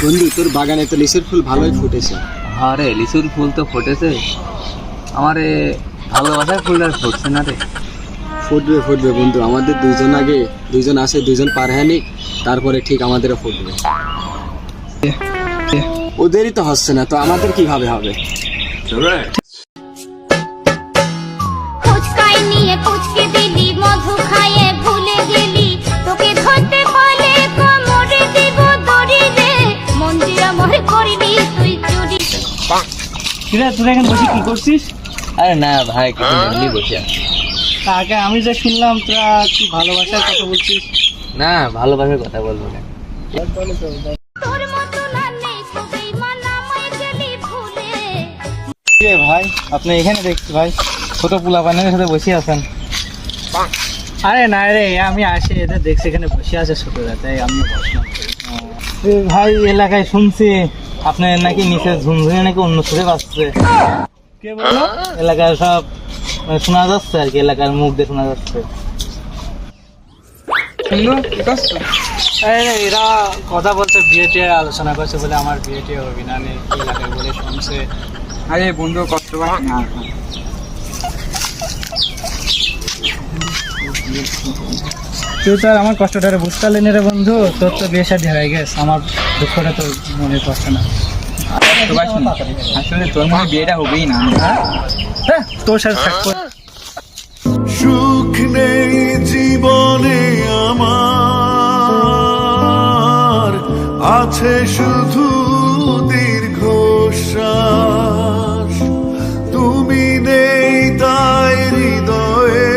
বন্ধু, তোর বাগানে তো লিচুর ফুল ভালোই ফুটেছে। আরে লিচুর ফুল তো ফুটেছে, আমারে ভালোবাসার ফুল আর ফুটছে না রে। ফুটবে ফুটবে বন্ধু, আমাদের দুইজন আসে, দুইজন পার হ্যাঁ নিক, তারপরে ঠিক আমাদেরও ফুটবে। ওদেরই তো হচ্ছে না, তো আমাদের কিভাবে হবে? ফুচকাই নিয়ে পুচকে দিলি, মধু খাইয়ে ভুলে গেলি, তোকে ধরতে পারলে কোমরে দিব দড়ি রে, মন দিয়া মরে করিনি তুই চুরি। কিরে তুই এখানে বসে কি করছিস? আরে না ভাই, কিছু এমনি বসে আছি। তা আগে আমি যে শুনলাম তোরা কি ভালোবাসার কথা বলছিস। না, ভালোবাসার কথা বলবো না। তোর মতো না নেই তো বেঈমান, আমায় গেলি ভুলে। কিরে ভাই, আপনি এখানে দেখছি ভাই ছোট পোলাপানের সাথে বসে আছেন। আরে না রে, আমি আসি এদের দেখছি এখানে বসে আছে ছোটরা, তাই আমি বসলাম। ভাই এলাকায় শুনছি আপনার নাকি নিচে ঝুনঝুনি নাকি অন্য ছেলে বাজছে। কে বললো? এলাকার সব শোনা যাচ্ছে আর কি, এলাকার মুখ দিয়ে শোনা যাচ্ছে। এরা কথা বলছে, বিয়ে টিয়ে আলোচনা করছে বলে আমার বিয়ে টিয়ে হবে না নেই এলাকায় বলে শুনছে। আরে বন্ধু, কষ্ট পাস না। তুই তো আর আমার কষ্টটা বুঝতে পারলি না রে বন্ধু, তোর তো বিয়ে শাদী হয়ে গেছে, আমার দুঃখটা তো মনে করছে না। আসলে তোর মনে বিয়েটা হবেই না। হ্যাঁ, তোর সাথে থাকবো। সুখ নেই জীবনে আমার, আছে শুধু দীর্ঘশ্বাস। তুমি নেই তাই হৃদয়ে।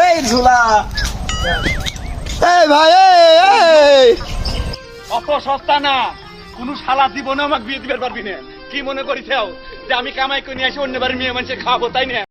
এই ঝুলা অত সস্তা না, কোন শালা জীবনে আমাকে বিয়ে দিবার পারবি না। কি মনে করিস যে আমি কামাই করে নিয়ে আসি অন্য বাড়ির মেয়ে মানুষের খাওয়াবো, তাই না?